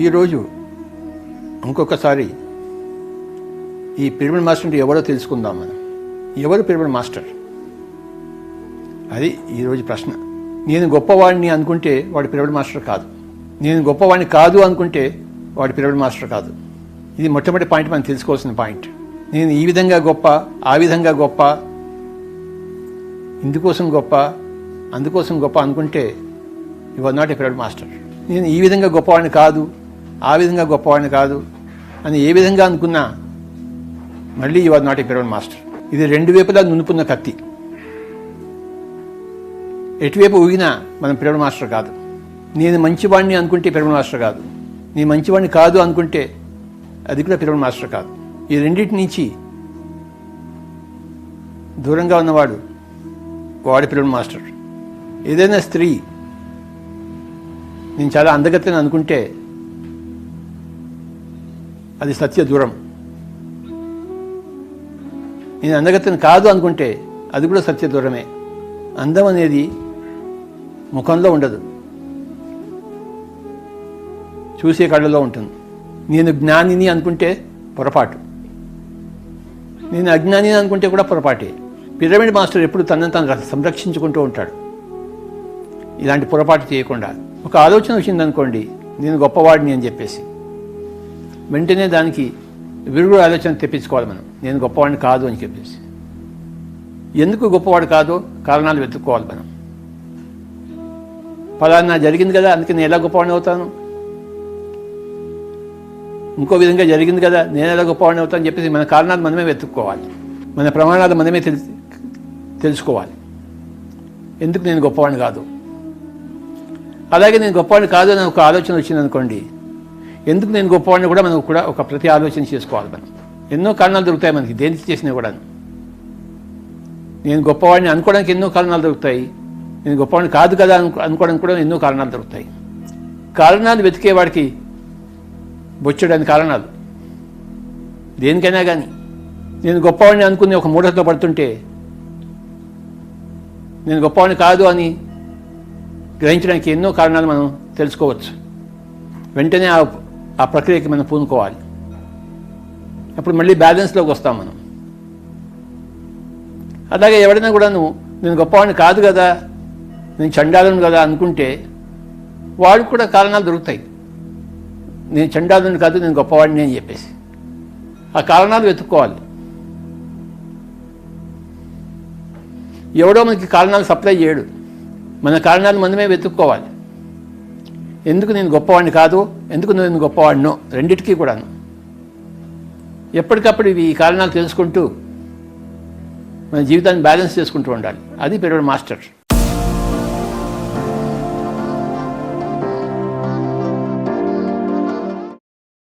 ఈరోజు ఇంకొకసారి ఈ పిరమిడ్ మాస్టర్ అంటే ఎవరో తెలుసుకుందాం మనం. ఎవరు పిరమిడ్ మాస్టర్? అది ఈరోజు ప్రశ్న. నేను గొప్పవాడిని అనుకుంటే వాడు పిరమిడ్ మాస్టర్ కాదు. నేను గొప్పవాడిని కాదు అనుకుంటే వాడు పిరమిడ్ మాస్టర్ కాదు. ఇది మొట్టమొదటి పాయింట్ మనం తెలుసుకోవాల్సిన పాయింట్. నేను ఈ విధంగా గొప్ప, ఆ విధంగా గొప్ప, ఇందుకోసం గొప్ప, అందుకోసం గొప్ప అనుకుంటే you are not a pyramid master. నేను ఈ విధంగా గొప్పవాడిని కాదు, ఆ విధంగా గొప్పవాడిని కాదు అని ఏ విధంగా అనుకున్నా మళ్ళీ you are not a pyramid master. ఇది రెండు వైపులా నునుపున్న కత్తి. ఎటువైపు ఊగినా మనం పిరమిడ్ మాస్టర్ కాదు. నేను మంచివాడిని అనుకుంటే పిరమిడ్ మాస్టర్ కాదు. నేను మంచివాడిని కాదు అనుకుంటే అది కూడా పిరమిడ్ మాస్టర్ కాదు. ఈ రెండింటి నుంచి దూరంగా ఉన్నవాడు వాడి పిరమిడ్ మాస్టర్. ఏదైనా స్త్రీ నేను చాలా అందగత్తెని అనుకుంటే అది సత్య దూరం. నేను అందగత్తెని కాదు అనుకుంటే అది కూడా సత్య దూరమే. అందం అనేది ముఖంలో ఉండదు, చూసే కళ్ళలో ఉంటుంది. నేను జ్ఞానిని అనుకుంటే పొరపాటు, నేను అజ్ఞానిని అనుకుంటే కూడా పొరపాటే. పిరమిడ్ మాస్టర్ ఎప్పుడు తనను తాను సంరక్షించుకుంటూ ఉంటాడు. ఇలాంటి పొరపాటు చేయకుండా ఒక ఆలోచన వచ్చిందనుకోండి, నేను గొప్పవాడిని అని చెప్పేసి వెంటనే దానికి విరుగుడు ఆలోచన తెప్పించుకోవాలి మనం. నేను గొప్పవాడిని కాదు అని చెప్పేసి. ఎందుకు గొప్పవాడు కాదో కారణాలు వెతుక్కోవాలి మనం. ఫలానా జరిగింది కదా అందుకే నేను ఎలా గొప్పవాడిని అవుతాను, ఇంకో విధంగా జరిగింది కదా నేను ఎలా గొప్పవాడిని అవుతాను అని చెప్పేసి మన కారణాలు మనమే వెతుక్కోవాలి. మన ప్రమాణాలు మనమే తెలుసుకోవాలి. ఎందుకు నేను గొప్పవాడిని కాదు. అలాగే నేను గొప్పవాడిని కాదు అని ఒక ఆలోచన వచ్చిందనుకోండి, ఎందుకు నేను గొప్పవాడిని కూడా మనం కూడా ఒక ప్రతి ఆలోచన చేసుకోవాలి మనం. ఎన్నో కారణాలు దొరుకుతాయి మనకి దేనికి చేసినా కూడా. నేను గొప్పవాడిని అనుకోవడానికి ఎన్నో కారణాలు దొరుకుతాయి. నేను గొప్పవాడిని కాదు కదా అనుకోవడానికి కూడా ఎన్నో కారణాలు దొరుకుతాయి. కారణాలు వెతికేవాడికి బొచ్చడని కారణాలు దేనికైనా కానీ. నేను గొప్పవాడిని అనుకుని ఒక మూఢతో పడుతుంటే నేను గొప్పవాడిని కాదు అని గ్రహించడానికి ఎన్నో కారణాలు మనం తెలుసుకోవచ్చు. వెంటనే ఆ ప్రక్రియకి మనం పూనుకోవాలి. అప్పుడు మళ్ళీ బ్యాలెన్స్లోకి వస్తాం మనం. అలాగే ఎవడైనా కూడాను నేను గొప్పవాడిని కాదు కదా, నేను చండాలను కదా అనుకుంటే వాడికి కూడా కారణాలు దొరుకుతాయి. నేను చండాలను కాదు, నేను గొప్పవాడిని అని చెప్పేసి ఆ కారణాలు వెతుక్కోవాలి. ఎవడో మనకి కారణాలు సప్లై చేయడు, మన కారణాలు మనమే వెతుక్కోవాలి. ఎందుకు నేను గొప్పవాడిని కాదు, ఎందుకు నేను గొప్పవాడినో రెండిటికీ కూడాను ఎప్పటికప్పుడు ఇవి కారణాలు తెలుసుకుంటూ మన జీవితాన్ని బ్యాలెన్స్ చేసుకుంటూ ఉండాలి. అది పిరమిడ్ మాస్టర్.